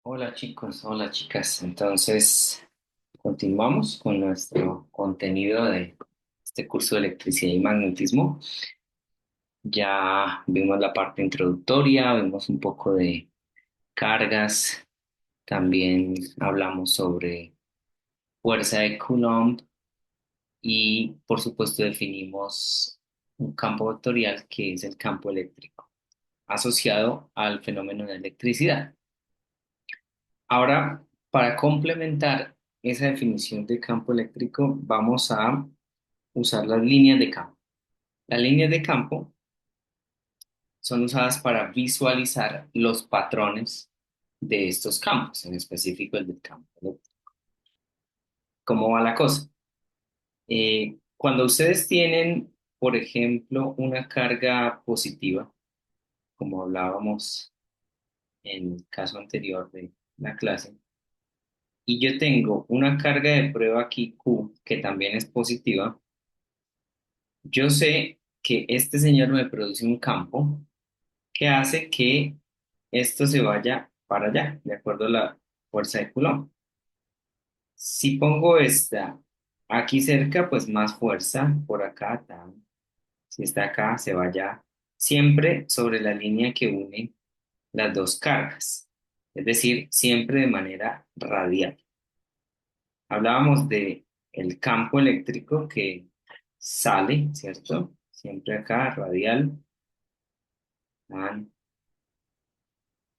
Hola chicos, hola chicas. Entonces, continuamos con nuestro contenido de este curso de electricidad y magnetismo. Ya vimos la parte introductoria, vimos un poco de cargas, también hablamos sobre fuerza de Coulomb y por supuesto definimos un campo vectorial que es el campo eléctrico asociado al fenómeno de electricidad. Ahora, para complementar esa definición de campo eléctrico, vamos a usar las líneas de campo. Las líneas de campo son usadas para visualizar los patrones de estos campos, en específico el del campo eléctrico. ¿Cómo va la cosa? Cuando ustedes tienen, por ejemplo, una carga positiva, como hablábamos en el caso anterior de la clase, y yo tengo una carga de prueba aquí Q, que también es positiva. Yo sé que este señor me produce un campo que hace que esto se vaya para allá, de acuerdo a la fuerza de Coulomb. Si pongo esta aquí cerca, pues más fuerza por acá, tan. Si está acá, se vaya siempre sobre la línea que une las dos cargas, es decir, siempre de manera radial. Hablábamos de el campo eléctrico que sale, ¿cierto? Siempre acá, radial. Tan.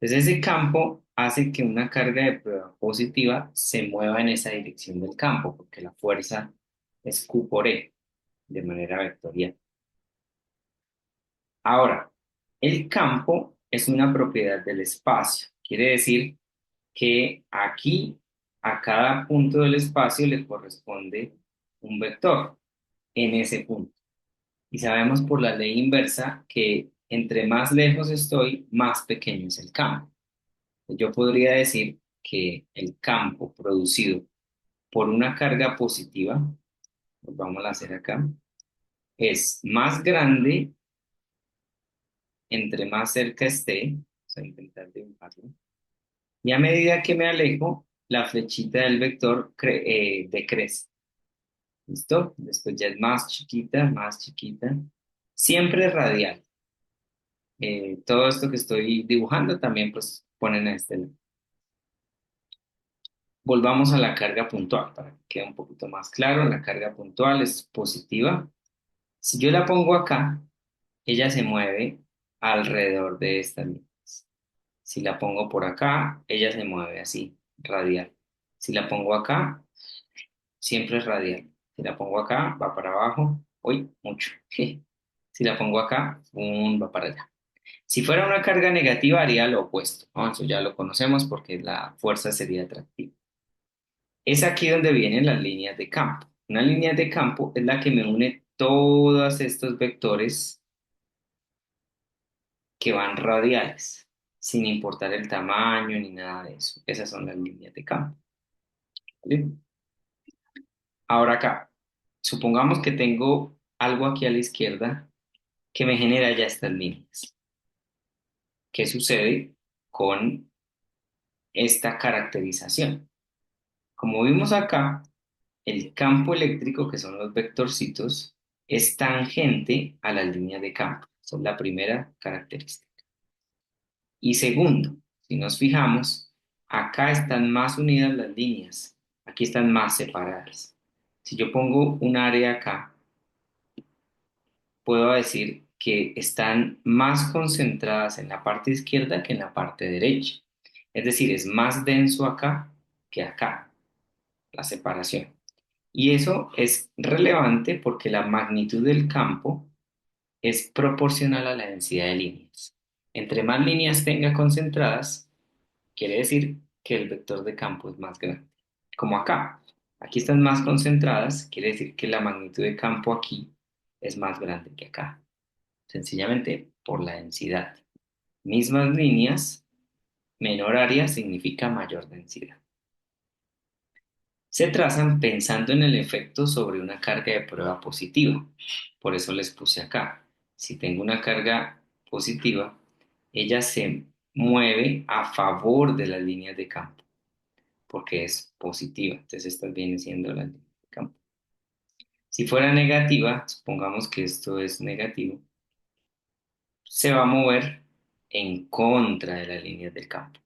Entonces ese campo hace que una carga de prueba positiva se mueva en esa dirección del campo, porque la fuerza es Q por E, de manera vectorial. Ahora, el campo es una propiedad del espacio. Quiere decir que aquí, a cada punto del espacio le corresponde un vector en ese punto. Y sabemos por la ley inversa que entre más lejos estoy, más pequeño es el campo. Yo podría decir que el campo producido por una carga positiva, pues vamos a hacer acá, es más grande entre más cerca esté, vamos a intentar dibujarlo, y a medida que me alejo, la flechita del vector decrece. ¿Listo? Después ya es más chiquita, siempre radial. Todo esto que estoy dibujando también pues ponen a este lado. Volvamos a la carga puntual para que quede un poquito más claro. La carga puntual es positiva. Si yo la pongo acá, ella se mueve alrededor de esta línea. Si la pongo por acá, ella se mueve así, radial. Si la pongo acá, siempre es radial. Si la pongo acá, va para abajo. Uy, mucho. Si la pongo acá, va para allá. Si fuera una carga negativa, haría lo opuesto, ¿no? Eso ya lo conocemos porque la fuerza sería atractiva. Es aquí donde vienen las líneas de campo. Una línea de campo es la que me une todos estos vectores que van radiales, sin importar el tamaño ni nada de eso. Esas son las líneas de campo. ¿Vale? Ahora acá, supongamos que tengo algo aquí a la izquierda que me genera ya estas líneas. ¿Qué sucede con esta caracterización? Como vimos acá, el campo eléctrico, que son los vectorcitos, es tangente a las líneas de campo. Esa es la primera característica. Y segundo, si nos fijamos, acá están más unidas las líneas, aquí están más separadas. Si yo pongo un área acá, puedo decir que están más concentradas en la parte izquierda que en la parte derecha. Es decir, es más denso acá que acá, la separación. Y eso es relevante porque la magnitud del campo es proporcional a la densidad de líneas. Entre más líneas tenga concentradas, quiere decir que el vector de campo es más grande. Como acá, aquí están más concentradas, quiere decir que la magnitud de campo aquí es más grande que acá, sencillamente por la densidad. Mismas líneas, menor área significa mayor densidad. Se trazan pensando en el efecto sobre una carga de prueba positiva. Por eso les puse acá. Si tengo una carga positiva, ella se mueve a favor de las líneas de campo, porque es positiva. Entonces estas vienen siendo las líneas de campo. Si fuera negativa, supongamos que esto es negativo, se va a mover en contra de las líneas del campo.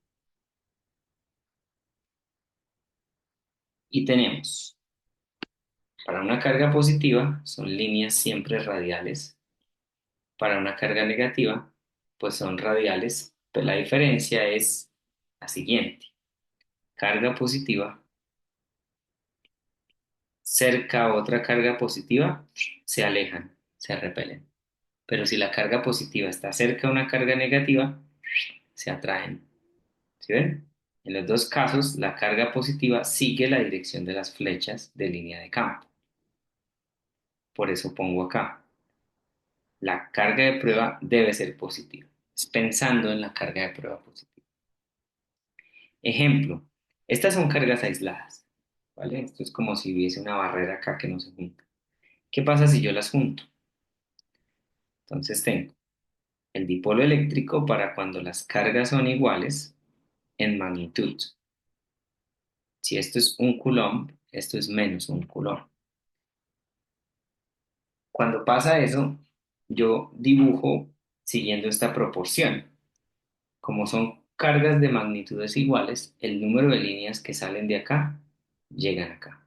Y tenemos, para una carga positiva, son líneas siempre radiales. Para una carga negativa, pues son radiales, pero la diferencia es la siguiente. Carga positiva, cerca a otra carga positiva, se alejan, se repelen. Pero si la carga positiva está cerca a una carga negativa, se atraen. ¿Sí ven? En los dos casos, la carga positiva sigue la dirección de las flechas de línea de campo. Por eso pongo acá, la carga de prueba debe ser positiva. Es pensando en la carga de prueba positiva. Ejemplo, estas son cargas aisladas, ¿vale? Esto es como si hubiese una barrera acá que no se junta. ¿Qué pasa si yo las junto? Entonces tengo el dipolo eléctrico para cuando las cargas son iguales en magnitud. Si esto es un coulomb, esto es menos un coulomb. Cuando pasa eso, yo dibujo siguiendo esta proporción. Como son cargas de magnitudes iguales, el número de líneas que salen de acá llegan acá.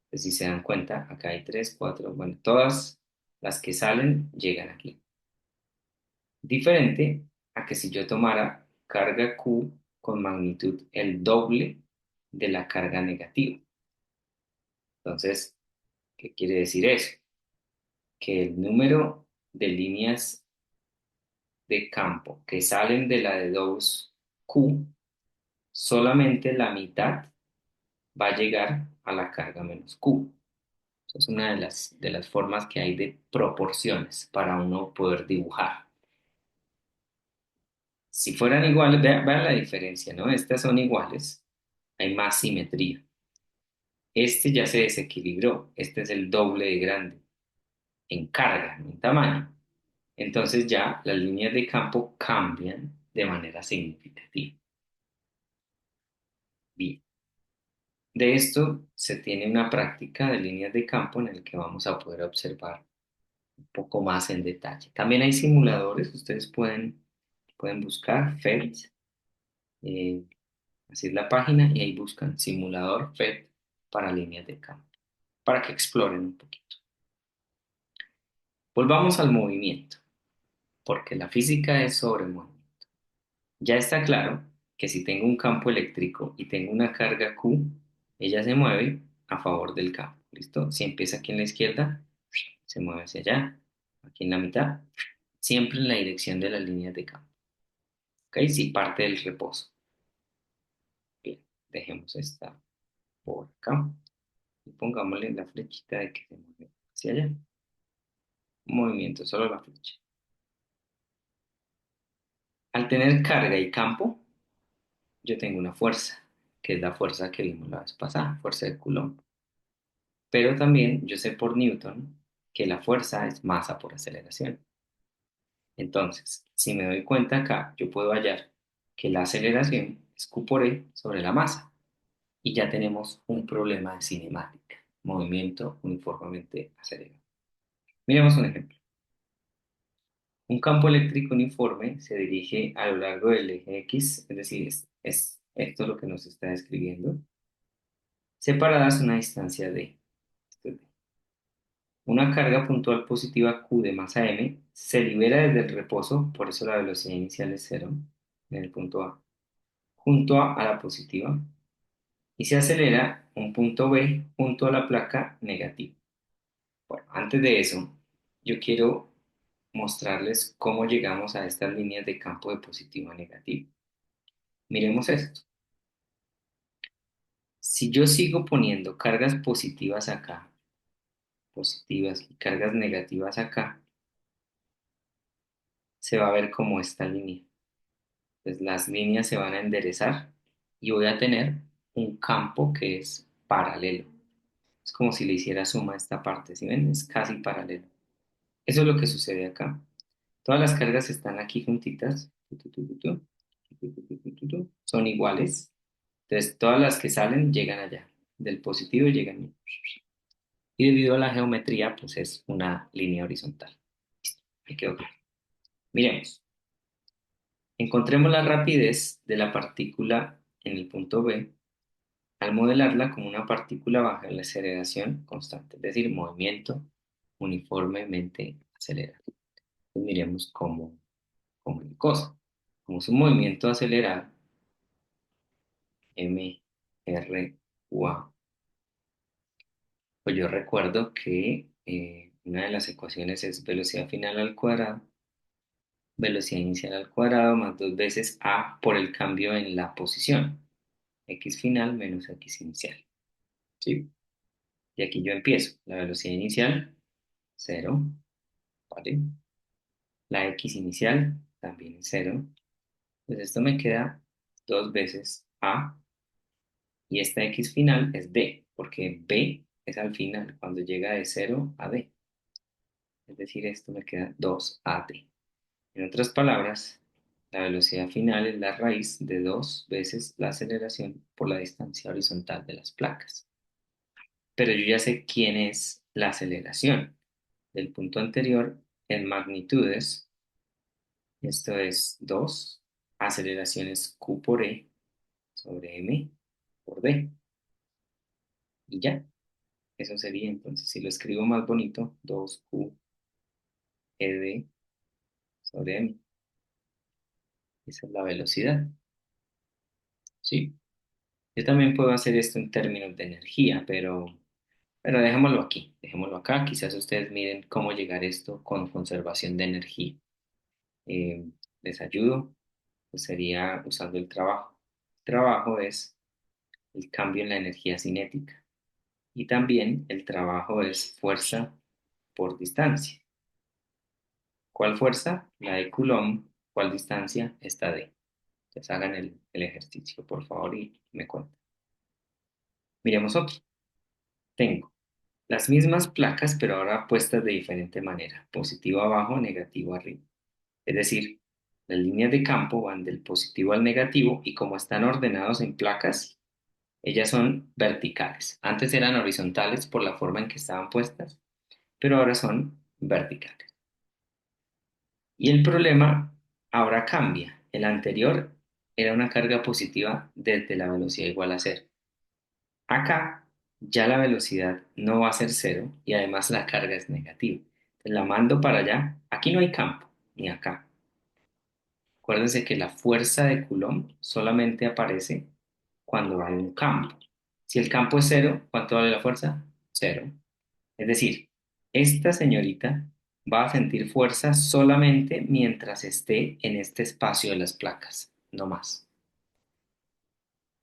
Entonces, si se dan cuenta, acá hay tres, cuatro, bueno, todas las que salen llegan aquí. Diferente a que si yo tomara carga Q con magnitud el doble de la carga negativa. Entonces, ¿qué quiere decir eso? Que el número de líneas de campo que salen de la de 2Q, solamente la mitad va a llegar a la carga menos Q. Esa es una de las formas que hay de proporciones para uno poder dibujar. Si fueran iguales, vean la diferencia, ¿no? Estas son iguales, hay más simetría. Este ya se desequilibró, este es el doble de grande en carga, en tamaño. Entonces ya las líneas de campo cambian de manera significativa. Bien, de esto se tiene una práctica de líneas de campo en el que vamos a poder observar un poco más en detalle. También hay simuladores, ustedes pueden buscar FET, eh, así es la página, y ahí buscan simulador FET para líneas de campo, para que exploren un poquito. Volvamos al movimiento, porque la física es sobre movimiento. Ya está claro que si tengo un campo eléctrico y tengo una carga Q, ella se mueve a favor del campo. ¿Listo? Si empieza aquí en la izquierda, se mueve hacia allá, aquí en la mitad, siempre en la dirección de las líneas de campo. ¿Ok? Si parte del reposo. Bien, dejemos esta por acá y pongámosle la flechita de que se mueve hacia allá. Movimiento, solo la flecha. Al tener carga y campo, yo tengo una fuerza, que es la fuerza que vimos la vez pasada, fuerza de Coulomb. Pero también yo sé por Newton que la fuerza es masa por aceleración. Entonces, si me doy cuenta acá, yo puedo hallar que la aceleración es Q por E sobre la masa. Y ya tenemos un problema de cinemática, movimiento uniformemente acelerado. Miremos un ejemplo. Un campo eléctrico uniforme se dirige a lo largo del eje X, es decir, es esto lo que nos está describiendo, separadas una distancia d. Esto es d. Una carga puntual positiva Q de masa m se libera desde el reposo, por eso la velocidad inicial es cero, en el punto A, junto a la positiva, y se acelera un punto B junto a la placa negativa. Bueno, antes de eso, yo quiero mostrarles cómo llegamos a estas líneas de campo de positivo a negativo. Miremos esto. Si yo sigo poniendo cargas positivas acá, positivas y cargas negativas acá, se va a ver como esta línea. Pues las líneas se van a enderezar y voy a tener un campo que es paralelo. Es como si le hiciera suma a esta parte, ¿sí ven? Es casi paralelo. Eso es lo que sucede acá. Todas las cargas están aquí juntitas, tu, tu, tu, tu, tu, son iguales. Entonces, todas las que salen llegan allá. Del positivo llegan. Y debido a la geometría, pues es una línea horizontal. Listo, me quedó claro. Miremos. Encontremos la rapidez de la partícula en el punto B al modelarla como una partícula baja la aceleración constante, es decir, movimiento uniformemente acelerado. Entonces, miremos cómo es la cosa. Como es un movimiento acelerado, m, r, u, a, pues yo recuerdo que una de las ecuaciones es velocidad final al cuadrado, velocidad inicial al cuadrado más dos veces a por el cambio en la posición, x final menos x inicial. ¿Sí? Y aquí yo empiezo. La velocidad inicial, cero, ¿vale? La x inicial también es cero. Pues esto me queda dos veces a y esta x final es d, porque b es al final, cuando llega de cero a d. Es decir, esto me queda 2at. En otras palabras, la velocidad final es la raíz de dos veces la aceleración por la distancia horizontal de las placas. Pero yo ya sé quién es la aceleración del punto anterior en magnitudes. Esto es 2 aceleraciones q por e sobre m por d. Y ya, eso sería entonces, si lo escribo más bonito, 2q ed sobre m. Esa es la velocidad, ¿sí? Yo también puedo hacer esto en términos de energía, pero dejémoslo aquí, dejémoslo acá. Quizás ustedes miren cómo llegar a esto con conservación de energía. Eh, Les ayudo, pues sería usando el trabajo. El trabajo es el cambio en la energía cinética y también el trabajo es fuerza por distancia. ¿Cuál fuerza? La de Coulomb. ¿Cuál distancia? Esta de. Entonces hagan el ejercicio, por favor, y me cuentan. Miremos otro. Tengo las mismas placas, pero ahora puestas de diferente manera, positivo abajo, negativo arriba. Es decir, las líneas de campo van del positivo al negativo y como están ordenados en placas, ellas son verticales. Antes eran horizontales por la forma en que estaban puestas, pero ahora son verticales. Y el problema ahora cambia. El anterior era una carga positiva desde la velocidad igual a cero. Acá ya la velocidad no va a ser cero y además la carga es negativa. Entonces, la mando para allá. Aquí no hay campo, ni acá. Acuérdense que la fuerza de Coulomb solamente aparece cuando hay un campo. Si el campo es cero, ¿cuánto vale la fuerza? Cero. Es decir, esta señorita va a sentir fuerza solamente mientras esté en este espacio de las placas, no más.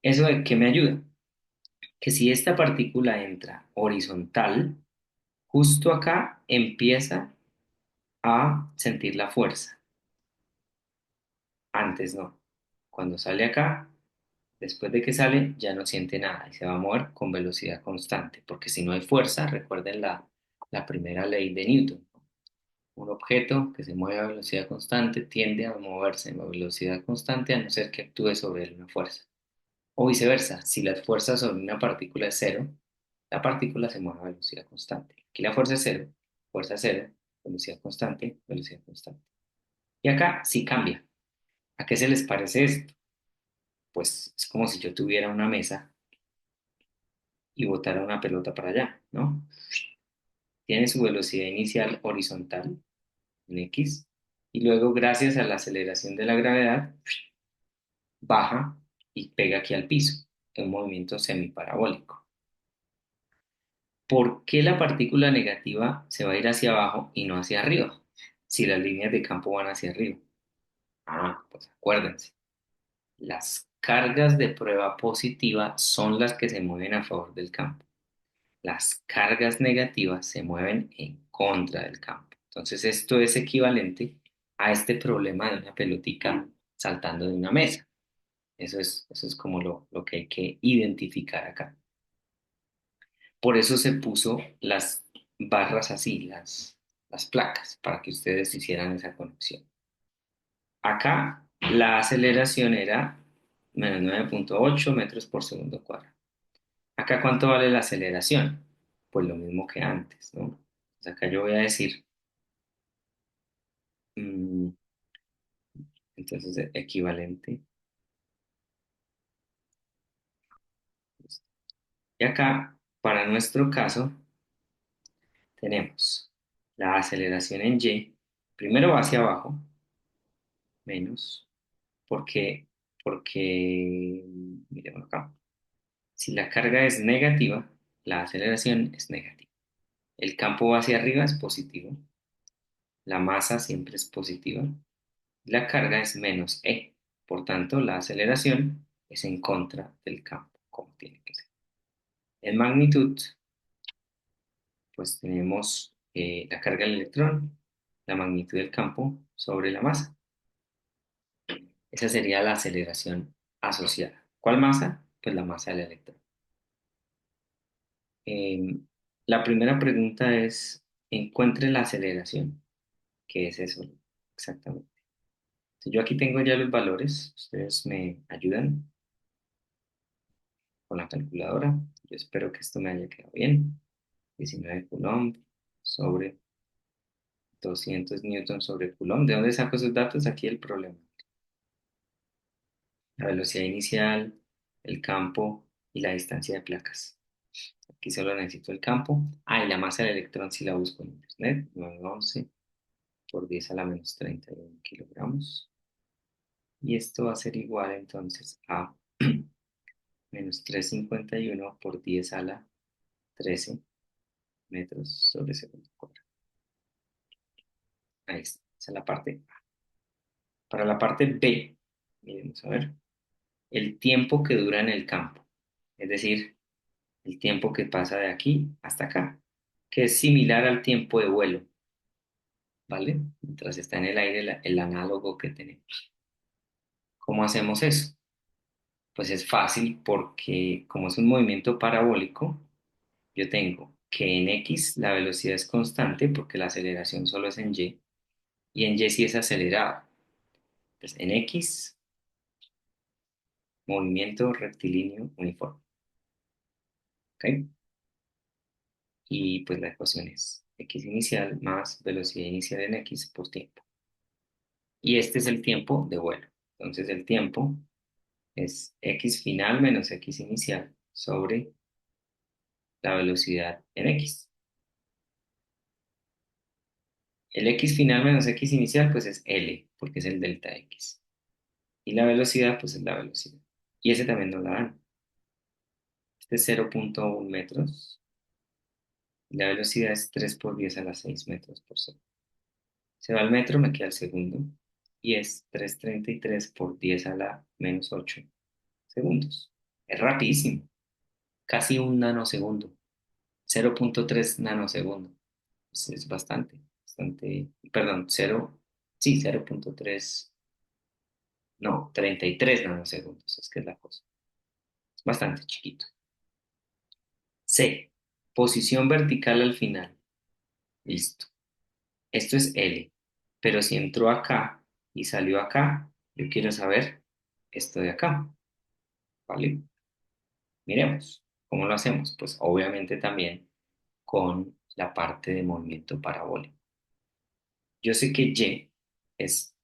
¿Eso de qué me ayuda? Que si esta partícula entra horizontal, justo acá empieza a sentir la fuerza. Antes no. Cuando sale acá, después de que sale, ya no siente nada y se va a mover con velocidad constante, porque si no hay fuerza, recuerden la primera ley de Newton. Un objeto que se mueve a velocidad constante tiende a moverse a velocidad constante a no ser que actúe sobre él una fuerza. O viceversa, si la fuerza sobre una partícula es cero, la partícula se mueve a velocidad constante. Aquí la fuerza cero, velocidad constante, velocidad constante. Y acá sí cambia. ¿A qué se les parece esto? Pues es como si yo tuviera una mesa y botara una pelota para allá, ¿no? Tiene su velocidad inicial horizontal en X y luego gracias a la aceleración de la gravedad baja y pega aquí al piso en un movimiento semiparabólico. ¿Por qué la partícula negativa se va a ir hacia abajo y no hacia arriba si las líneas de campo van hacia arriba? Ah, pues acuérdense, las cargas de prueba positiva son las que se mueven a favor del campo. Las cargas negativas se mueven en contra del campo. Entonces esto es equivalente a este problema de una pelotica saltando de una mesa. Eso es como lo que hay que identificar acá. Por eso se puso las barras así, las placas, para que ustedes hicieran esa conexión. Acá La aceleración era menos 9,8 metros por segundo cuadrado. Acá, ¿cuánto vale la aceleración? Pues lo mismo que antes, ¿no? Pues acá yo voy a decir, mm, entonces, equivalente. Y acá, para nuestro caso, tenemos la aceleración en Y. Primero va hacia abajo, menos, porque, miremos acá. Si la carga es negativa, la aceleración es negativa. El campo va hacia arriba es positivo. La masa siempre es positiva. La carga es menos E. Por tanto, la aceleración es en contra del campo, como tiene que ser. En magnitud, pues tenemos la carga del electrón, la magnitud del campo sobre la masa. Esa sería la aceleración asociada. ¿Cuál masa? Pues la masa del electrón. Eh, la primera pregunta es, encuentre la aceleración. ¿Qué es eso exactamente? Si yo aquí tengo ya los valores, ustedes me ayudan con la calculadora. Yo espero que esto me haya quedado bien. 19 Coulomb sobre 200 newton sobre Coulomb. ¿De dónde saco esos datos? Aquí el problema. La velocidad inicial, el campo y la distancia de placas. Aquí solo necesito el campo. Ah, y la masa del electrón si la busco en internet. 911 por 10 a la menos 31 kilogramos. Y esto va a ser igual entonces a menos 351 por 10 a la 13 metros sobre segundo cuadrado. Ahí está, esa es la parte A. Para la parte B, miremos a ver, el tiempo que dura en el campo, es decir, el tiempo que pasa de aquí hasta acá, que es similar al tiempo de vuelo, ¿vale? Mientras está en el aire el análogo que tenemos. ¿Cómo hacemos eso? Pues es fácil porque como es un movimiento parabólico, yo tengo que en X la velocidad es constante porque la aceleración solo es en y en Y sí es acelerado. Entonces, en X, movimiento rectilíneo uniforme. ¿Ok? Y pues la ecuación es X inicial más velocidad inicial en X por tiempo. Y este es el tiempo de vuelo. Entonces, el tiempo es X final menos X inicial sobre la velocidad en X. El X final menos X inicial, pues es L, porque es el delta X. Y la velocidad, pues es la velocidad. Y ese también nos la dan. Este es 0,1 metros. Y la velocidad es 3 por 10 a la 6 metros por segundo. Se va al metro, me queda el segundo. Y es 333 por 10 a la menos 8 segundos. Es rapidísimo. Casi un nanosegundo. 0,3 nanosegundo. Es bastante, bastante. Perdón, cero. Sí, 0,3. No, 33 nanosegundos. Es que es la cosa. Es bastante chiquito. C. Posición vertical al final. Listo. Esto es L. Pero si entró acá y salió acá, yo quiero saber esto de acá. ¿Vale? Miremos. ¿Cómo lo hacemos? Pues obviamente también con la parte de movimiento parabólico. Yo sé que Y es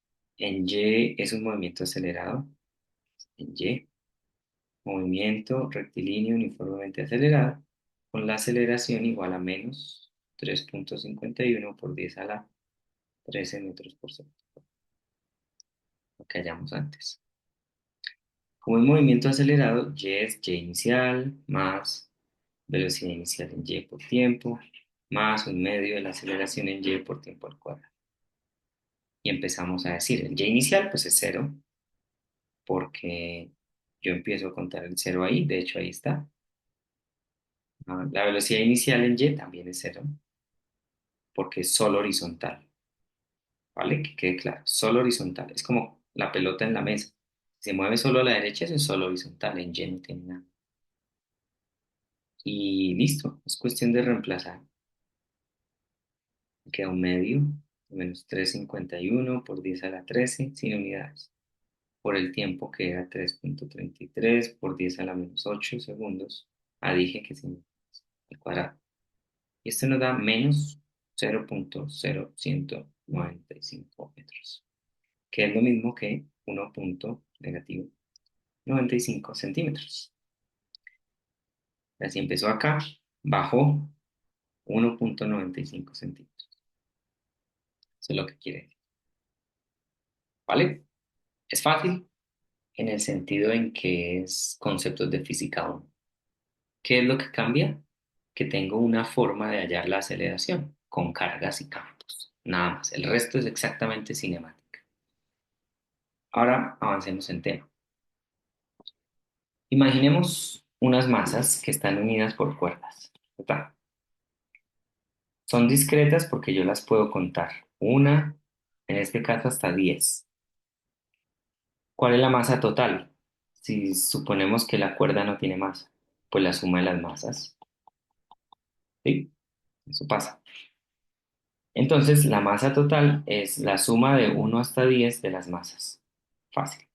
un movimiento acelerado. En Y, movimiento rectilíneo uniformemente acelerado, con la aceleración igual a menos 3,51 por 10 a la 13 metros por segundo, lo que hallamos antes. Como es movimiento acelerado, Y es Y inicial más velocidad inicial en Y por tiempo, más un medio de la aceleración en Y por tiempo al cuadrado. Y empezamos a decir, el Y inicial pues es cero, porque yo empiezo a contar el cero ahí, de hecho ahí está. La velocidad inicial en Y también es cero, porque es solo horizontal, ¿vale? Que quede claro, solo horizontal. Es como la pelota en la mesa. Si se mueve solo a la derecha, eso es solo horizontal, en Y no tiene nada. Y listo, es cuestión de reemplazar. Me queda un medio, menos 3,51 por 10 a la 13 sin unidades. por el tiempo que era 3,33 por 10 a la menos 8 segundos. Ah, dije que sí, al cuadrado. Y esto nos da menos 0,0195 metros, que es lo mismo que 1,-95 centímetros. Así empezó acá, bajó 1,95 centímetros. Eso es lo que quiere decir. ¿Vale? Es fácil en el sentido en que es conceptos de física 1. ¿Qué es lo que cambia? Que tengo una forma de hallar la aceleración con cargas y campos. Nada más. El resto es exactamente cinemática. Ahora avancemos en tema. Imaginemos unas masas que están unidas por cuerdas, ¿verdad? Son discretas porque yo las puedo contar. Una, en este caso hasta 10. ¿Cuál es la masa total? Si suponemos que la cuerda no tiene masa, pues la suma de las masas. ¿Sí? Eso pasa. Entonces, la masa total es la suma de 1 hasta 10 de las masas. Fácil.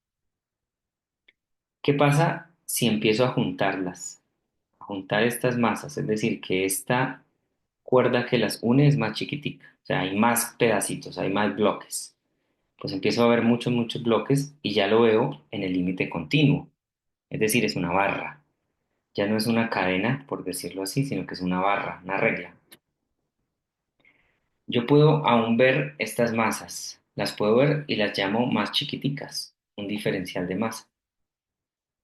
¿Qué pasa si empiezo a juntarlas? A juntar estas masas, es decir, que esta cuerda que las une es más chiquitica, o sea, hay más pedacitos, hay más bloques. Pues empiezo a ver muchos, muchos bloques y ya lo veo en el límite continuo, es decir, es una barra. Ya no es una cadena, por decirlo así, sino que es una barra, una regla. Yo puedo aún ver estas masas, las puedo ver y las llamo más chiquiticas, un diferencial de masa.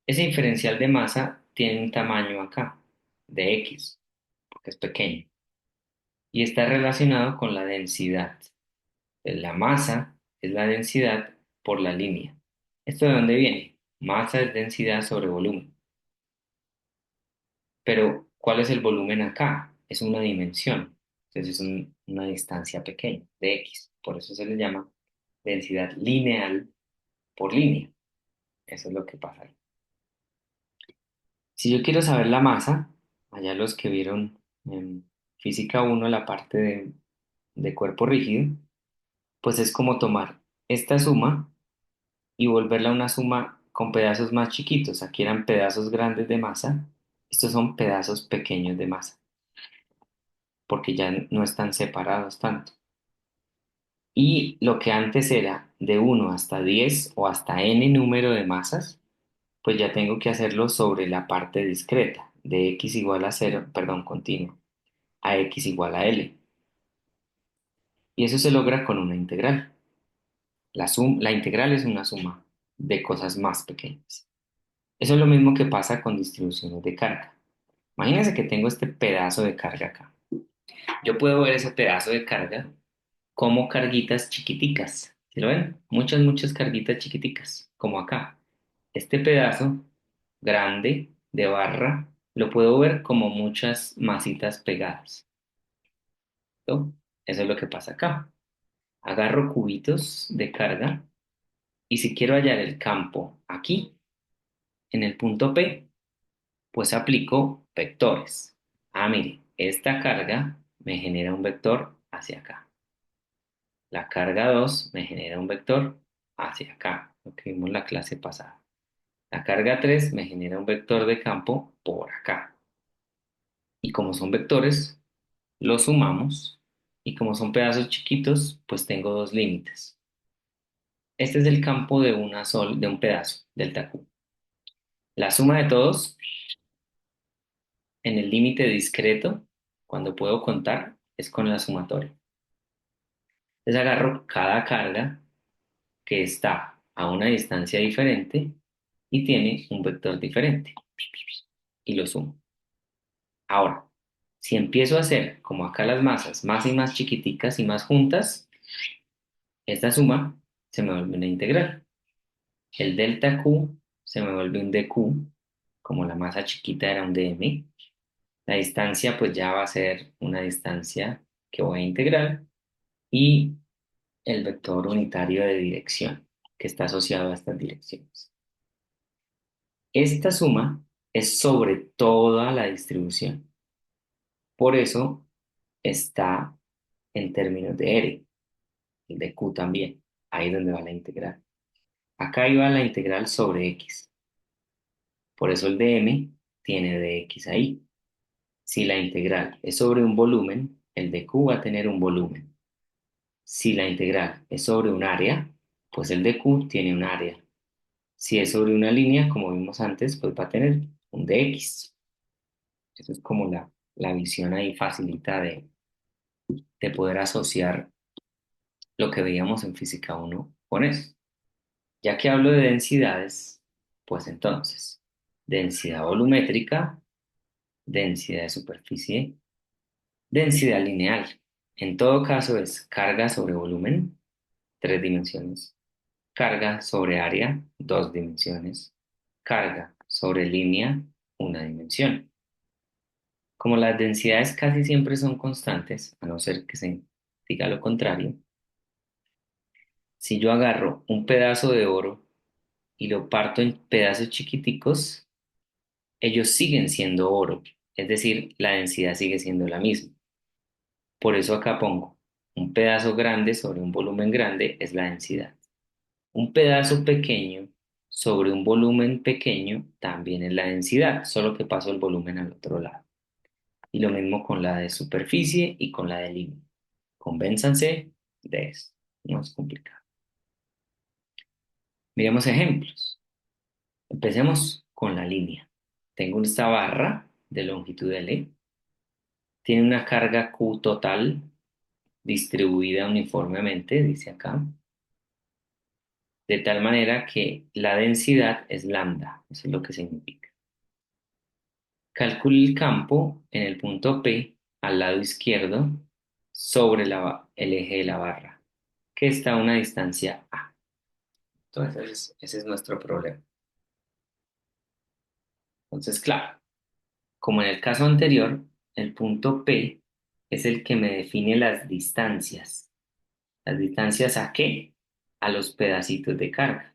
Ese diferencial de masa tiene un tamaño acá, de X, porque es pequeño, y está relacionado con la densidad. La masa es la densidad por la línea. ¿Esto de dónde viene? Masa es densidad sobre volumen. Pero, ¿cuál es el volumen acá? Es una dimensión. Entonces es una distancia pequeña, de X. Por eso se le llama densidad lineal por línea. Eso es lo que pasa ahí. Si yo quiero saber la masa, allá los que vieron en física 1 la parte de cuerpo rígido, pues es como tomar esta suma y volverla una suma con pedazos más chiquitos. Aquí eran pedazos grandes de masa, estos son pedazos pequeños de masa, porque ya no están separados tanto. Y lo que antes era de 1 hasta 10 o hasta n número de masas, pues ya tengo que hacerlo sobre la parte discreta, de x igual a 0, perdón, continuo, a x igual a l. Y eso se logra con una integral. La integral es una suma de cosas más pequeñas. Eso es lo mismo que pasa con distribuciones de carga. Imagínense que tengo este pedazo de carga acá. Yo puedo ver ese pedazo de carga como carguitas chiquiticas. ¿Sí lo ven? Muchas, muchas carguitas chiquiticas, como acá. Este pedazo grande de barra lo puedo ver como muchas masitas pegadas, ¿no? Eso es lo que pasa acá. Agarro cubitos de carga y si quiero hallar el campo aquí, en el punto P, pues aplico vectores. Ah, mire, esta carga me genera un vector hacia acá. La carga 2 me genera un vector hacia acá, lo que vimos en la clase pasada. La carga 3 me genera un vector de campo por acá. Y como son vectores, los sumamos. Y como son pedazos chiquitos, pues tengo dos límites. Este es el campo de un pedazo, delta Q. La suma de todos en el límite discreto, cuando puedo contar, es con la sumatoria. Entonces agarro cada carga que está a una distancia diferente y tiene un vector diferente y lo sumo. Ahora, si empiezo a hacer como acá las masas más y más chiquiticas y más juntas, esta suma se me vuelve una integral. El delta Q se me vuelve un dq, como la masa chiquita era un dm. La distancia pues ya va a ser una distancia que voy a integrar y el vector unitario de dirección que está asociado a estas direcciones. Esta suma es sobre toda la distribución. Por eso está en términos de R, el de Q también, ahí es donde va la integral. Acá iba la integral sobre x. Por eso el dm tiene dx ahí. Si la integral es sobre un volumen, el dq va a tener un volumen. Si la integral es sobre un área, pues el dq tiene un área. Si es sobre una línea, como vimos antes, pues va a tener un dx. Eso es como la visión ahí facilita de poder asociar lo que veíamos en física uno con eso. Ya que hablo de densidades, pues entonces, densidad volumétrica, densidad de superficie, densidad lineal. En todo caso es carga sobre volumen, tres dimensiones, carga sobre área, dos dimensiones, carga sobre línea, una dimensión. Como las densidades casi siempre son constantes, a no ser que se diga lo contrario, si yo agarro un pedazo de oro y lo parto en pedazos chiquiticos, ellos siguen siendo oro, es decir, la densidad sigue siendo la misma. Por eso acá pongo un pedazo grande sobre un volumen grande es la densidad. Un pedazo pequeño sobre un volumen pequeño también es la densidad, solo que paso el volumen al otro lado. Y lo mismo con la de superficie y con la de línea. Convénzanse de eso. No es complicado. Miremos ejemplos. Empecemos con la línea. Tengo esta barra de longitud L. Tiene una carga Q total distribuida uniformemente, dice acá, de tal manera que la densidad es lambda. Eso es lo que significa. Calcule el campo en el punto P al lado izquierdo sobre el eje de la barra, que está a una distancia A. Entonces, ese es nuestro problema. Entonces, claro, como en el caso anterior, el punto P es el que me define las distancias. ¿Las distancias a qué? A los pedacitos de carga.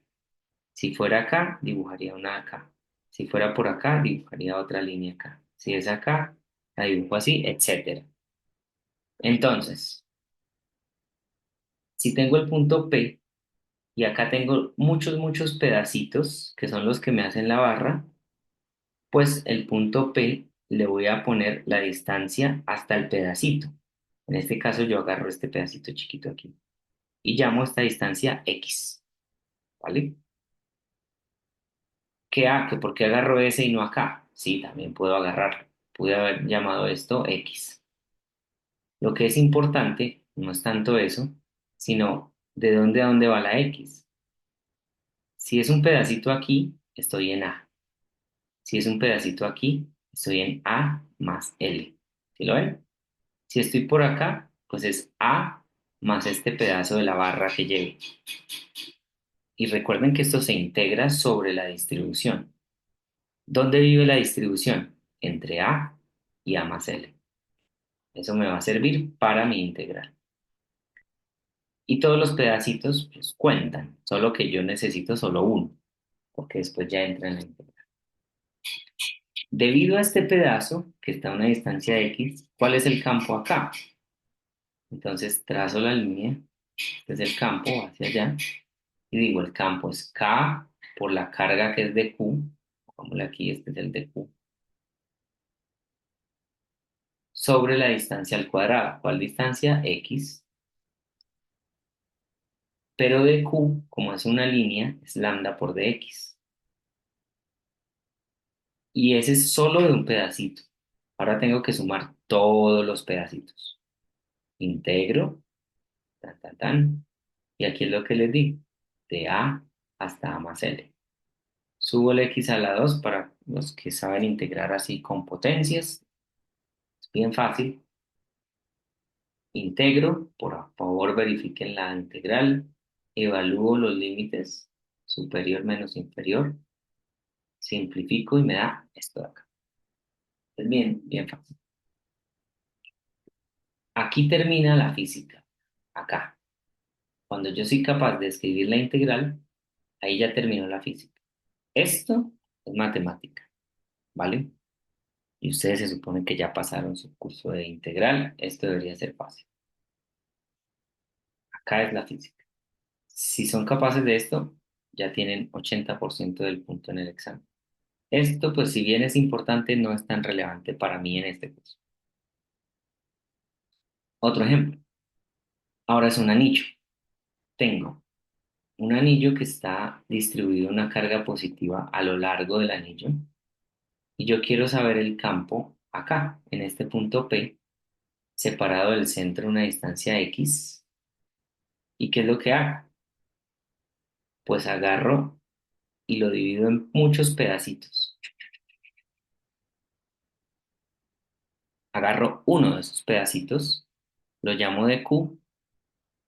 Si fuera acá, dibujaría una acá. Si fuera por acá, dibujaría otra línea acá. Si es acá, la dibujo así, etcétera. Entonces, si tengo el punto P y acá tengo muchos pedacitos que son los que me hacen la barra, pues el punto P le voy a poner la distancia hasta el pedacito. En este caso yo agarro este pedacito chiquito aquí y llamo esta distancia X, ¿vale? ¿Qué A? ¿Que por qué agarro ese y no acá? Sí, también puedo agarrarlo. Pude haber llamado esto X. Lo que es importante no es tanto eso, sino de dónde a dónde va la X. Si es un pedacito aquí, estoy en A. Si es un pedacito aquí, estoy en A más L. ¿Sí lo ven? Si estoy por acá, pues es A más este pedazo de la barra que lleve. Y recuerden que esto se integra sobre la distribución. ¿Dónde vive la distribución? Entre A y A más L. Eso me va a servir para mi integral. Y todos los pedacitos pues, cuentan, solo que yo necesito solo uno, porque después ya entra en la integral. Debido a este pedazo, que está a una distancia X, ¿cuál es el campo acá? Entonces trazo la línea, este es el campo hacia allá, y digo, el campo es K por la carga que es de Q, pongámosle aquí, este es el de Q, sobre la distancia al cuadrado. ¿Cuál distancia? X. Pero de Q, como es una línea, es lambda por dx. Y ese es solo de un pedacito. Ahora tengo que sumar todos los pedacitos. Integro, tan, tan, tan. Y aquí es lo que les di, de A hasta A más L. Subo el X a la 2 para los que saben integrar así con potencias. Es bien fácil. Integro, por favor verifiquen la integral. Evalúo los límites, superior menos inferior. Simplifico y me da esto de acá. Es bien fácil. Aquí termina la física, acá. Cuando yo soy capaz de escribir la integral, ahí ya terminó la física. Esto es matemática, ¿vale? Y ustedes se supone que ya pasaron su curso de integral, esto debería ser fácil. Acá es la física. Si son capaces de esto, ya tienen 80% del punto en el examen. Esto, pues, si bien es importante, no es tan relevante para mí en este caso. Otro ejemplo. Ahora es un anillo. Tengo un anillo que está distribuido una carga positiva a lo largo del anillo y yo quiero saber el campo acá, en este punto P, separado del centro una distancia X. ¿Y qué es lo que hago? Pues agarro y lo divido en muchos pedacitos. Agarro uno de esos pedacitos, lo llamo de Q,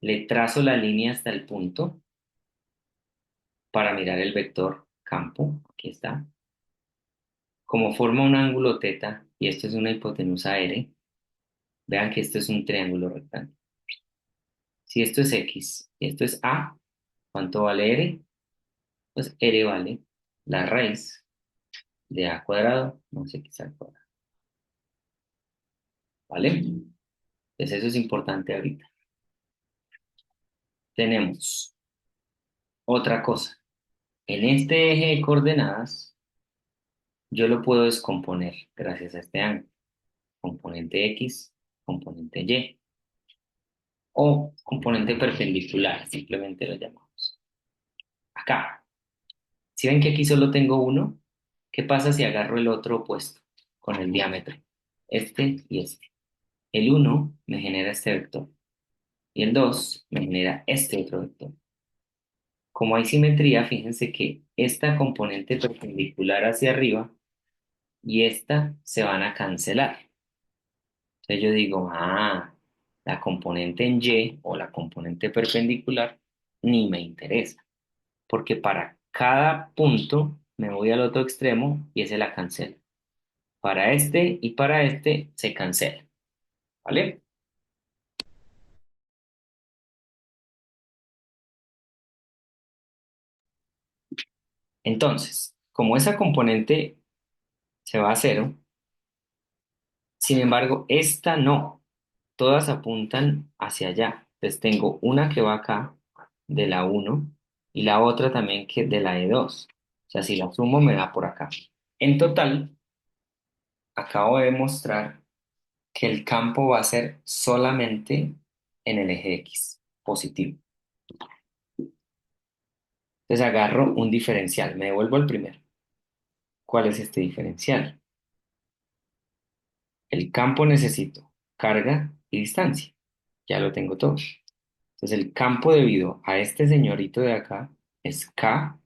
le trazo la línea hasta el punto para mirar el vector campo, aquí está. Como forma un ángulo teta y esto es una hipotenusa R, vean que esto es un triángulo rectángulo. Si esto es X y esto es A, ¿cuánto vale R? Pues R vale la raíz de A cuadrado más X al cuadrado, ¿vale? Entonces eso es importante ahorita. Tenemos otra cosa. En este eje de coordenadas, yo lo puedo descomponer gracias a este ángulo. Componente X, componente Y o componente perpendicular, simplemente lo llamamos. Acá, si ven que aquí solo tengo uno, ¿qué pasa si agarro el otro opuesto con el diámetro? Este y este. El uno me genera este vector y el 2 me genera este otro vector. Como hay simetría, fíjense que esta componente perpendicular hacia arriba y esta se van a cancelar. Entonces yo digo, la componente en Y o la componente perpendicular ni me interesa, porque para cada punto me voy al otro extremo y ese la cancela. Para este y para este se cancela, ¿vale? Entonces, como esa componente se va a cero, sin embargo, esta no, todas apuntan hacia allá. Entonces tengo una que va acá, de la uno y la otra también que de la de 2. O sea, si la sumo me da por acá. En total, acabo de demostrar que el campo va a ser solamente en el eje X, positivo. Entonces agarro un diferencial, me devuelvo al primero. ¿Cuál es este diferencial? El campo necesito carga y distancia. Ya lo tengo todo. Entonces el campo debido a este señorito de acá es K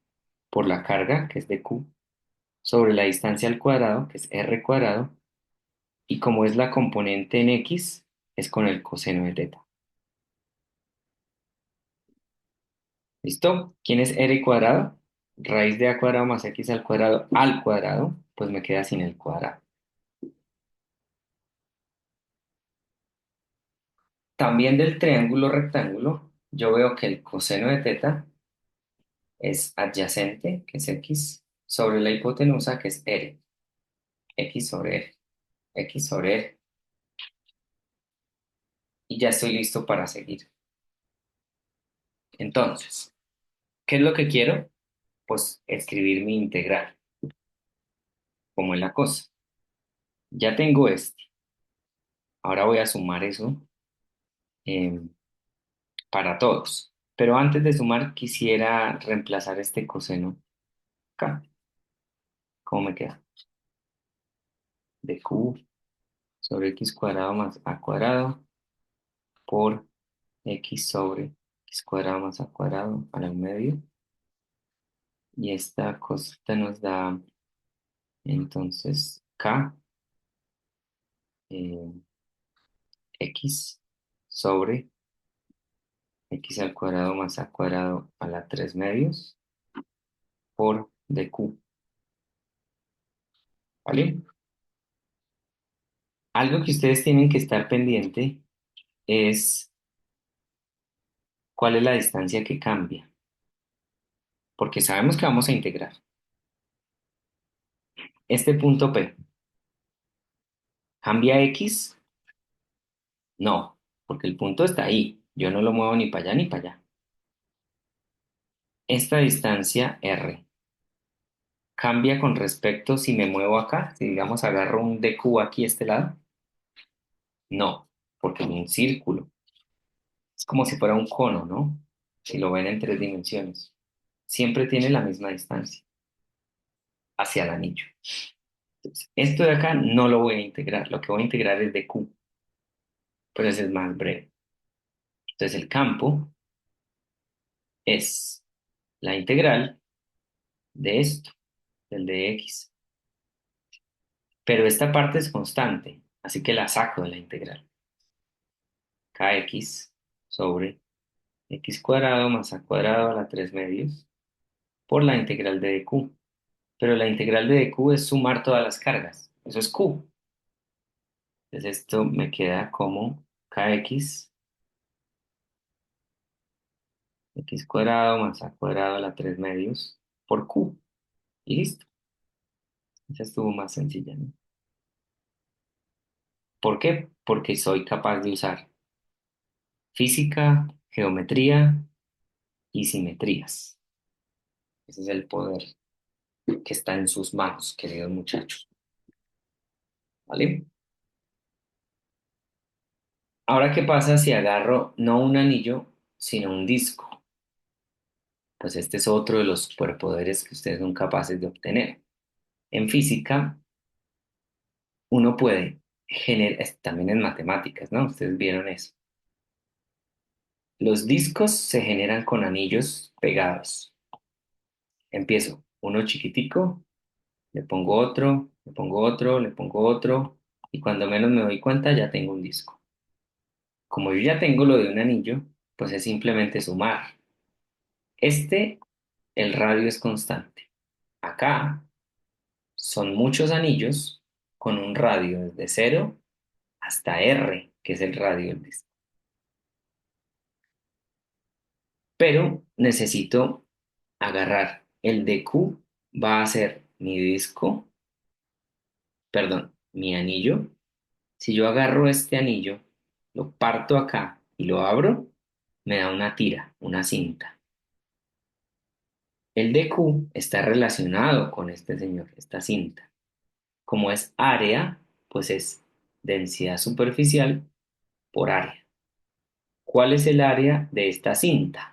por la carga, que es de Q, sobre la distancia al cuadrado, que es R cuadrado, y como es la componente en X, es con el coseno de teta. ¿Listo? ¿Quién es R cuadrado? Raíz de A cuadrado más X al cuadrado, pues me queda sin el cuadrado. También del triángulo rectángulo, yo veo que el coseno de teta es adyacente, que es X, sobre la hipotenusa, que es R. X sobre R. X sobre R. Y ya estoy listo para seguir. Entonces, ¿qué es lo que quiero? Pues escribir mi integral, como es la cosa. Ya tengo este. Ahora voy a sumar eso em, para todos. Pero antes de sumar, quisiera reemplazar este coseno acá. ¿Cómo me queda? De Q sobre X cuadrado más A cuadrado por X sobre X cuadrado más A cuadrado a la medio. Y esta cosita nos da entonces K eh, X sobre X al cuadrado más A cuadrado a la 3 medios por DQ, ¿vale? Algo que ustedes tienen que estar pendiente es cuál es la distancia que cambia, porque sabemos que vamos a integrar. Este punto P, ¿cambia X? No, porque el punto está ahí. Yo no lo muevo ni para allá ni para allá. Esta distancia R cambia con respecto si me muevo acá, si digamos agarro un DQ aquí a este lado. No, porque es un círculo. Es como si fuera un cono, ¿no? Si lo ven en tres dimensiones. Siempre tiene la misma distancia hacia el anillo. Entonces, esto de acá no lo voy a integrar. Lo que voy a integrar es DQ, pero ese es más breve. Entonces, el campo es la integral de esto, del de X. Pero esta parte es constante, así que la saco de la integral. Kx sobre x cuadrado más a cuadrado a la 3 medios por la integral de dq. Pero la integral de dq es sumar todas las cargas. Eso es q. Entonces esto me queda como kx, x cuadrado más a cuadrado a la 3 medios por q. Y listo. Esa estuvo más sencilla, ¿no? ¿Por qué? Porque soy capaz de usar física, geometría y simetrías. Ese es el poder que está en sus manos, queridos muchachos. ¿Vale? Ahora, ¿qué pasa si agarro no un anillo, sino un disco? Pues este es otro de los superpoderes que ustedes son capaces de obtener. En física, uno puede generar, también en matemáticas, ¿no? Ustedes vieron eso. Los discos se generan con anillos pegados. Empiezo uno chiquitico, le pongo otro, le pongo otro, le pongo otro, y cuando menos me doy cuenta ya tengo un disco. Como yo ya tengo lo de un anillo, pues es simplemente sumar. Este, el radio es constante. Acá son muchos anillos con un radio desde cero hasta R, que es el radio del disco. Pero necesito agarrar el de Q, va a ser mi disco, perdón, mi anillo. Si yo agarro este anillo, lo parto acá y lo abro, me da una tira, una cinta. El de Q está relacionado con este señor, esta cinta. Como es área, pues es densidad superficial por área. ¿Cuál es el área de esta cinta?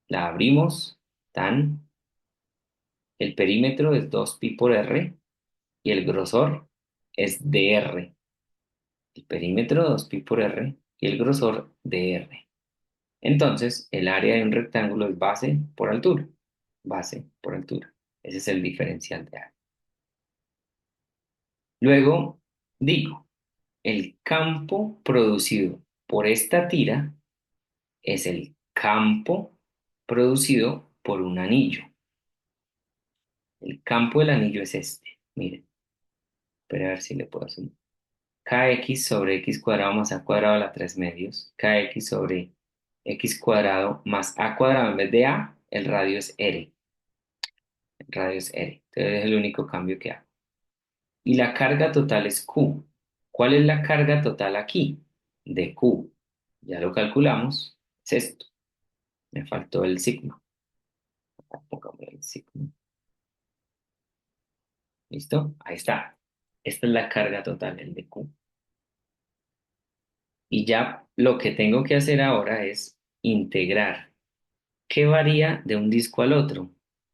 La abrimos, tan, el perímetro es 2pi por r y el grosor es dr. El perímetro 2pi por r y el grosor dr. Entonces, el área de un rectángulo es base por altura. Base por altura. Ese es el diferencial de área. Luego, digo, el campo producido por esta tira es el campo producido por un anillo. El campo del anillo es este. Miren, espera a ver si le puedo sumar. Kx sobre x cuadrado más a cuadrado a la 3 medios. Kx sobre x cuadrado más a cuadrado en vez de a, el radio es r. El radio es r. Entonces es el único cambio que hago. Y la carga total es q. ¿Cuál es la carga total aquí? De q. Ya lo calculamos. Es esto. Me faltó el sigma. Pongamos el sigma. ¿Listo? Ahí está. Esta es la carga total, el de Q. Y ya lo que tengo que hacer ahora es integrar. ¿Qué varía de un disco al otro?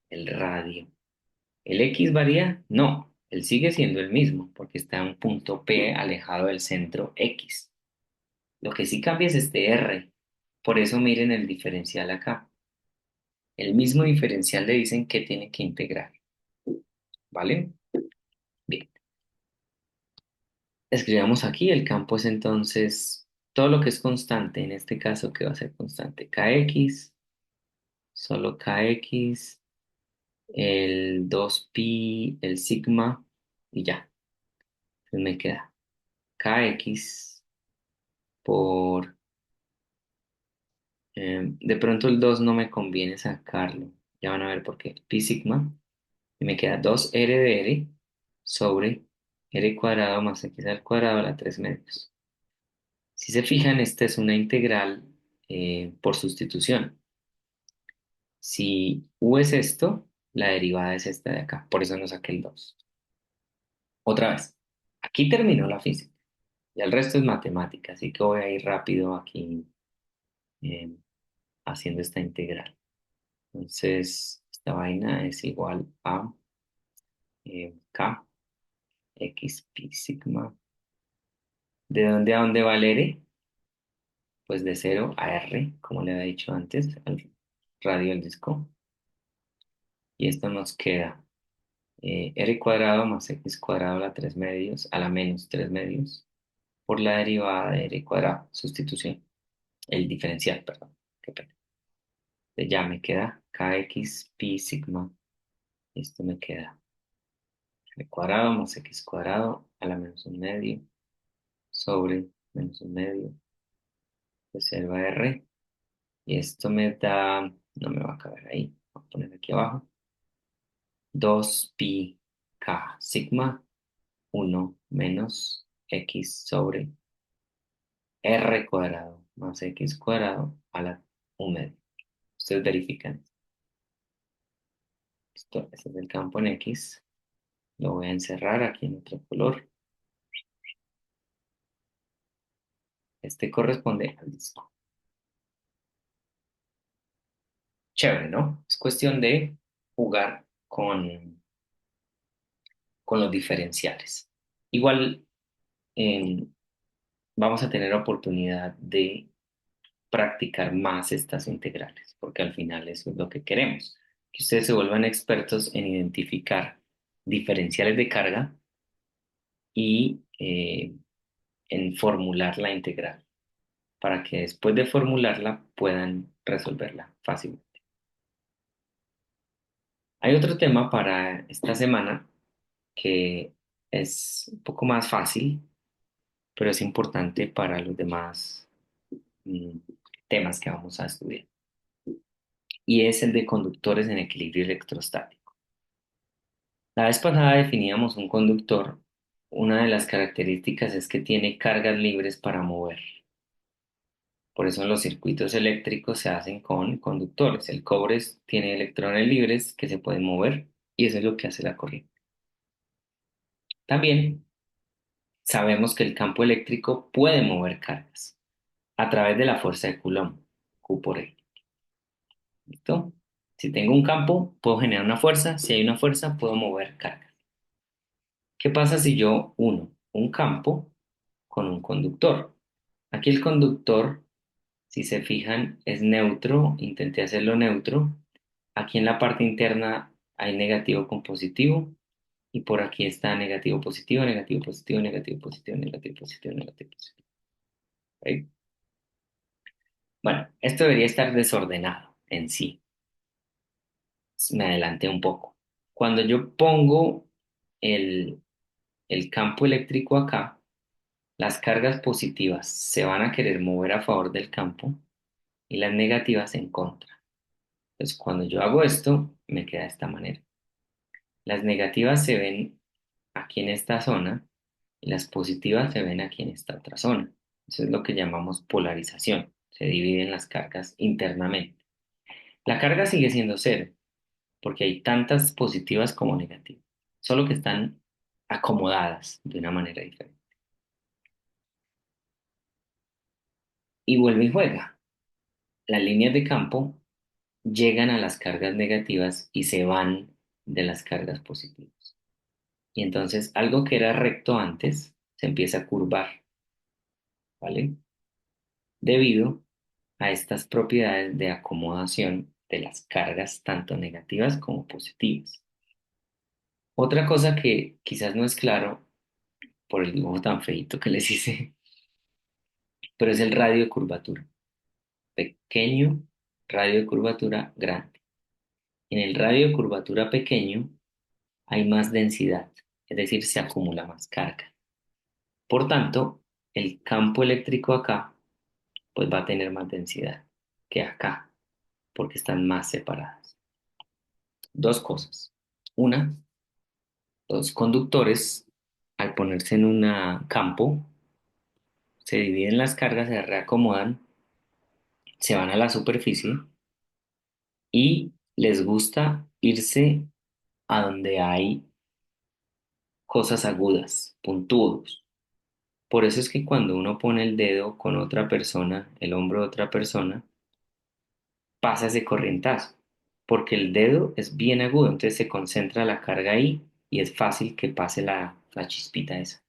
El radio. ¿El X varía? No, él sigue siendo el mismo porque está en un punto P alejado del centro X. Lo que sí cambia es este R. Por eso miren el diferencial acá. El mismo diferencial le dicen que tiene que integrar. ¿Vale? Bien. Escribamos aquí, el campo es entonces todo lo que es constante, en este caso que va a ser constante, kx, solo kx, el 2pi, el sigma, y ya. Entonces me queda kx por, de pronto el 2 no me conviene sacarlo, ya van a ver por qué, pi sigma, y me queda 2r de r sobre r cuadrado más x al cuadrado a la 3 medios. Si se fijan, esta es una integral por sustitución. Si U es esto, la derivada es esta de acá. Por eso no saqué el 2. Otra vez. Aquí terminó la física. Y el resto es matemática. Así que voy a ir rápido aquí eh, haciendo esta integral. Entonces, esta vaina es igual a K, X, pi, sigma. ¿De dónde a dónde va el R? Pues de cero a R, como le había dicho antes, al radio del disco. Y esto nos queda R cuadrado más X cuadrado a la 3 medios, a la menos 3 medios, por la derivada de R cuadrado, sustitución, el diferencial, perdón. Qué pena. Ya me queda KX pi sigma. Esto me queda R cuadrado más X cuadrado a la menos un medio sobre menos un medio reserva R. Y esto me da, no me va a caber ahí, voy a poner aquí abajo, 2 pi k sigma, 1 menos x sobre r cuadrado más x cuadrado a la un medio. Ustedes verifican. Esto, este es el campo en x. Lo voy a encerrar aquí en otro color. Este corresponde al disco. Chévere, ¿no? Es cuestión de jugar con los diferenciales. Igual vamos a tener oportunidad de practicar más estas integrales, porque al final eso es lo que queremos, que ustedes se vuelvan expertos en identificar diferenciales de carga y en formular la integral, para que después de formularla puedan resolverla fácilmente. Hay otro tema para esta semana que es un poco más fácil, pero es importante para los demás mm, temas que vamos a estudiar, y es el de conductores en equilibrio electrostático. La vez pasada definíamos un conductor. Una de las características es que tiene cargas libres para mover. Por eso los circuitos eléctricos se hacen con conductores. El cobre tiene electrones libres que se pueden mover y eso es lo que hace la corriente. También sabemos que el campo eléctrico puede mover cargas a través de la fuerza de Coulomb, Q por E. ¿Listo? Si tengo un campo, puedo generar una fuerza. Si hay una fuerza, puedo mover cargas. ¿Qué pasa si yo uno un campo con un conductor? Aquí el conductor, si se fijan, es neutro. Intenté hacerlo neutro. Aquí en la parte interna hay negativo con positivo y por aquí está negativo positivo, negativo positivo, negativo positivo, negativo positivo, negativo positivo. ¿Ok? Bueno, esto debería estar desordenado en sí. Me adelanté un poco. Cuando yo pongo el, el campo eléctrico acá, las cargas positivas se van a querer mover a favor del campo y las negativas en contra. Entonces, cuando yo hago esto, me queda de esta manera. Las negativas se ven aquí en esta zona y las positivas se ven aquí en esta otra zona. Eso es lo que llamamos polarización. Se dividen las cargas internamente. La carga sigue siendo cero porque hay tantas positivas como negativas, solo que están acomodadas de una manera diferente. Y vuelve y juega. Las líneas de campo llegan a las cargas negativas y se van de las cargas positivas. Y entonces algo que era recto antes se empieza a curvar, ¿vale? Debido a estas propiedades de acomodación de las cargas tanto negativas como positivas. Otra cosa que quizás no es claro por el dibujo tan feito que les hice, pero es el radio de curvatura. Pequeño, radio de curvatura grande. En el radio de curvatura pequeño hay más densidad, es decir, se acumula más carga. Por tanto, el campo eléctrico acá pues va a tener más densidad que acá, porque están más separadas. Dos cosas. Una, los conductores, al ponerse en un campo, se dividen las cargas, se reacomodan, se van a la superficie y les gusta irse a donde hay cosas agudas, puntudos. Por eso es que cuando uno pone el dedo con otra persona, el hombro de otra persona, pasa ese corrientazo, porque el dedo es bien agudo, entonces se concentra la carga ahí y es fácil que pase la chispita esa.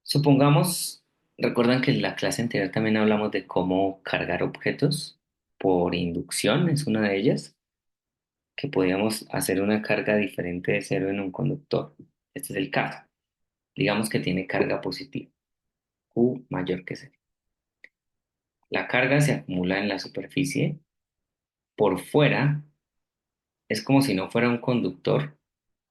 Supongamos, recuerdan que en la clase anterior también hablamos de cómo cargar objetos por inducción, es una de ellas, que podíamos hacer una carga diferente de cero en un conductor. Este es el caso. Digamos que tiene carga positiva, Q mayor que cero. La carga se acumula en la superficie. Por fuera es como si no fuera un conductor,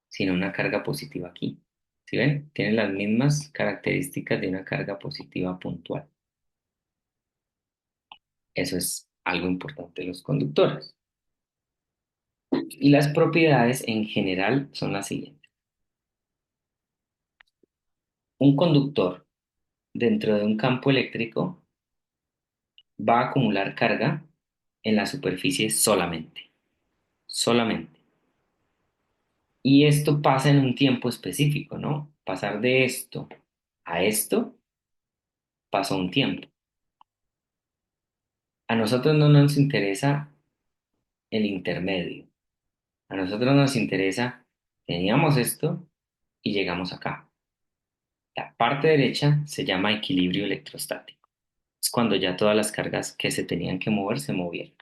sino una carga positiva aquí. ¿Sí ven? Tiene las mismas características de una carga positiva puntual. Eso es algo importante de los conductores. Y las propiedades en general son las siguientes. Un conductor dentro de un campo eléctrico va a acumular carga en la superficie solamente. Solamente. Y esto pasa en un tiempo específico, ¿no? Pasar de esto a esto pasó un tiempo. A nosotros no nos interesa el intermedio. A nosotros nos interesa, teníamos esto y llegamos acá. La parte derecha se llama equilibrio electrostático. Es cuando ya todas las cargas que se tenían que mover se movieron.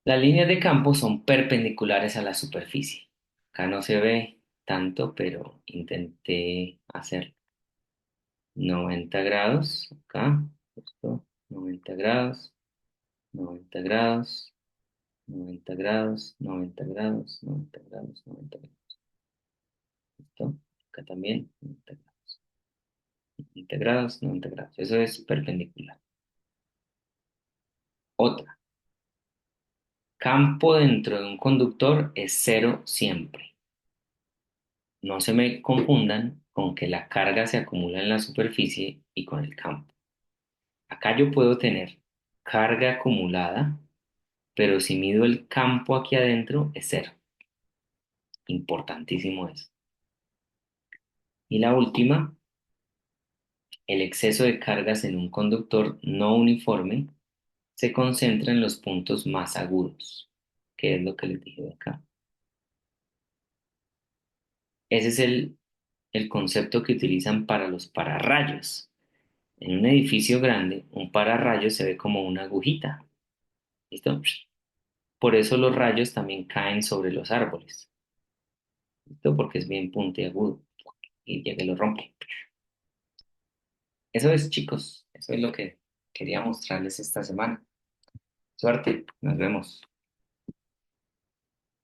Las líneas de campo son perpendiculares a la superficie. Acá no se ve tanto, pero intenté hacer 90 grados. Acá, esto, 90 grados, 90 grados, 90 grados, 90 grados, 90 grados, 90 grados. ¿Listo? Acá también, 90 grados, 90 grados, 90 grados. Eso es perpendicular. Otra. Campo dentro de un conductor es cero siempre. No se me confundan con que la carga se acumula en la superficie y con el campo. Acá yo puedo tener carga acumulada, pero si mido el campo aquí adentro es cero. Importantísimo eso. Y la última, el exceso de cargas en un conductor no uniforme se concentra en los puntos más agudos, que es lo que les dije de acá. Ese es el concepto que utilizan para los pararrayos. En un edificio grande, un pararrayos se ve como una agujita. ¿Listo? Por eso los rayos también caen sobre los árboles. ¿Listo? Porque es bien puntiagudo y llega y lo rompe. Eso es, chicos. Eso es lo que quería mostrarles esta semana. Suerte. Nos vemos.